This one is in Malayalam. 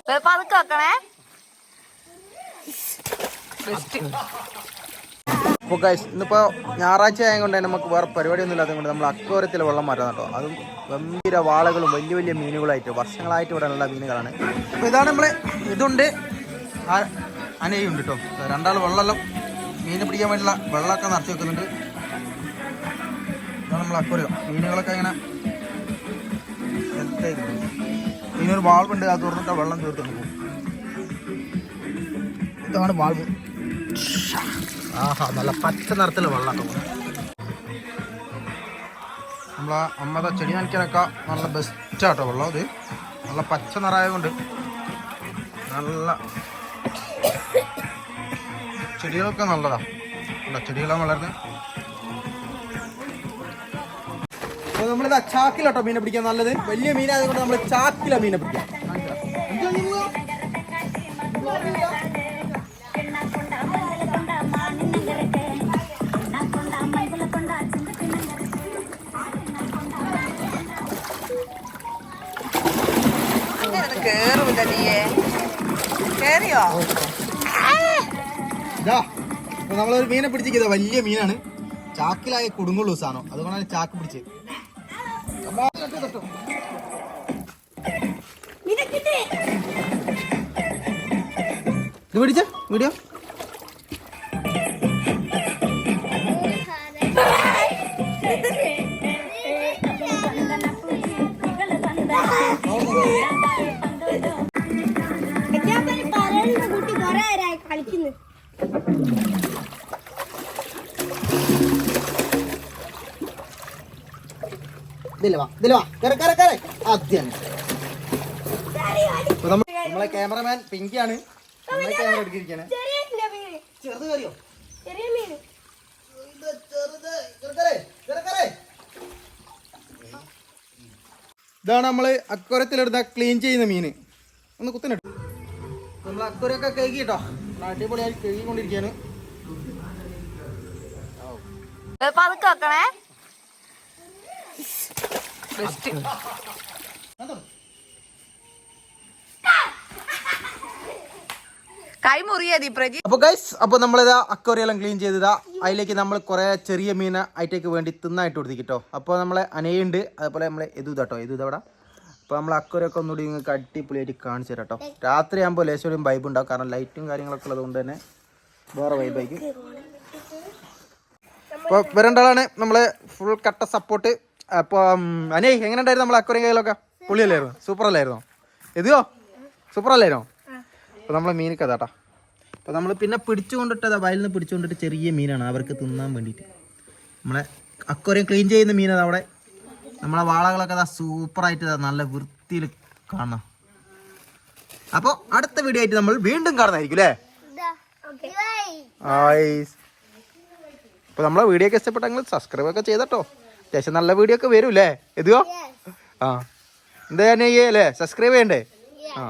പതുക്കെ വെക്കണേ. അപ്പോൾ ഗൈസ് ഇന്നിപ്പോൾ ഞായറാഴ്ച ആയതുകൊണ്ട് തന്നെ നമുക്ക് വേറെ പരിപാടിയൊന്നും ഇല്ലാത്തത് കൊണ്ട് നമ്മൾ അക്വേറിയത്തിൽ വെള്ളം മാറ്റാൻ കേട്ടോ. അതും ഗംഭീര വാളകളും വലിയ വലിയ മീനുകളായിട്ട് വർഷങ്ങളായിട്ട് ഇവിടെ ഉള്ള മീനുകളാണ്. അപ്പോൾ ഇതാണ് നമ്മൾ ഇതുണ്ട് അനയുണ്ട് കേട്ടോ. രണ്ടാൾ വെള്ളമെല്ലാം മീൻ പിടിക്കാൻ വേണ്ടിയുള്ള വെള്ളമൊക്കെ നിറച്ച് വെക്കുന്നുണ്ട്. ഇതാണ് നമ്മൾ അക്വേറിയം. മീനുകളൊക്കെ ഇങ്ങനെ ഇതിനൊരു വാൾവുണ്ട്, അത് തുറന്നിട്ട് വെള്ളം തീർത്ത് പോകും. ഇതാണ് വാൾവ്. ആഹാ, നല്ല പച്ച നിറത്തിലുള്ള വെള്ളമൊക്കെ നമ്മളെ അമ്മയുടെ ചെടി നനയ്ക്കാനൊക്കെ നല്ല ബെസ്റ്റാട്ടോ വെള്ളം. ഇത് നല്ല പച്ച നിറമായതുകൊണ്ട് നല്ല ചെടികളൊക്കെ നല്ലതാണ്. ചെടികളാണ് വളർന്നത്. അപ്പോൾ നമ്മളിത് ചാക്കിലാട്ടോ മീനെ പിടിക്കാൻ നല്ലത്. വലിയ മീനായതുകൊണ്ട് നമ്മൾ ചാക്കിലാണ് മീനെ പിടിക്കാം. കേറൂല നീയേ, കേറിയോ? നമ്മളൊരു മീനെ പിടിച്ചിരിക്കുന്നത് വലിയ മീനാണ്. ചാക്കിലായി കുടുങ്ങുള്ളൂ സാധനം, അതുകൊണ്ടാണ് ചാക്ക് പിടിച്ചത്. ഇത് പിടിച്ച വീഡിയോ കളിക്കുന്നു. നമ്മളെ ക്യാമറമാൻ പിങ്കിയാണ് ക്യാമറ എടുക്കിരിക്കാണ്. ചെറുത് കറിയോ? ഇതാണ് നമ്മള് അക്വരത്തിലെടുത്ത ക്ലീൻ ചെയ്യുന്ന മീന്. ഒന്ന് കുത്തിനിട്ടു. നമ്മൾ അക്വരൊക്കെ കഴുകി കേട്ടോ. അടിപൊളിയായി കഴുകിക്കൊണ്ടിരിക്കുകയാണ്. പതുക്കെ വെക്കണേ. കൈ മുറിയതി പ്രജി. അപ്പൊ ഗൈസ്, അപ്പൊ നമ്മളിതാ അക്വേറിയെല്ലാം ക്ലീൻ ചെയ്തതാ. അതിലേക്ക് നമ്മൾ കുറെ ചെറിയ മീന ആയിട്ടേക്ക് വേണ്ടി തിന്നായിട്ട് കൊടുത്തിട്ടോ. അപ്പോൾ നമ്മളെ അനയുണ്ട്, അതുപോലെ നമ്മളെ എതുതാട്ടോ, എതുതവിടെ. അപ്പോൾ നമ്മൾ അക്വേറിയൊക്കെ ഒന്നുകൂടി നിങ്ങൾക്ക് അടിപൊളിയായിട്ട് കാണിച്ചു തരാം കേട്ടോ. രാത്രി ആകുമ്പോൾ ലേശം വൈബ് ഉണ്ടാവും, കാരണം ലൈറ്റും കാര്യങ്ങളൊക്കെ ഉള്ളത് കൊണ്ട് തന്നെ വേറെ വൈബായിരിക്കും. അപ്പോൾ വരണ്ടാളാണ് നമ്മളെ ഫുൾ കട്ട സപ്പോർട്ട്. അപ്പോൾ അനേ എങ്ങനെ ഉണ്ടായിരുന്നു നമ്മളെ അക്വേറിയം കയ്യിലൊക്കെ? പൊളിയല്ലായിരുന്നു? സൂപ്പർ അല്ലായിരുന്നോ? എതുവോ സൂപ്പർ അല്ലായിരുന്നോ? അപ്പോൾ നമ്മളെ മീനൊക്കെ അതാട്ടാ. അപ്പോൾ നമ്മൾ പിന്നെ പിടിച്ചുകൊണ്ടിട്ട് വയലിൽ നിന്ന് പിടിച്ചുകൊണ്ടിട്ട് ചെറിയ മീനാണ് അവർക്ക് തിന്നാൻ വേണ്ടിയിട്ട്. നമ്മളെ അക്വേറിയം ക്ലീൻ ചെയ്യുന്ന മീനത് അവിടെ. നമ്മളെ വാളകളൊക്കെ അതാ സൂപ്പറായിട്ട് നല്ല വൃത്തിയിൽ കാണാം. അപ്പോൾ അടുത്ത വീഡിയോ ആയിട്ട് നമ്മൾ വീണ്ടും കാണുന്നതായിരിക്കും അല്ലേ? അപ്പോൾ നമ്മളെ വീഡിയോ ഒക്കെ ഇഷ്ടപ്പെട്ടെങ്കിൽ സബ്സ്ക്രൈബ് ഒക്കെ ചെയ്തട്ടോ. അത്യാവശ്യം നല്ല വീഡിയോ ഒക്കെ വരും അല്ലേ? എതുവോ? ആ എന്താ അല്ലേ, സബ്സ്ക്രൈബ് ചെയ്യണ്ടേ? ആ.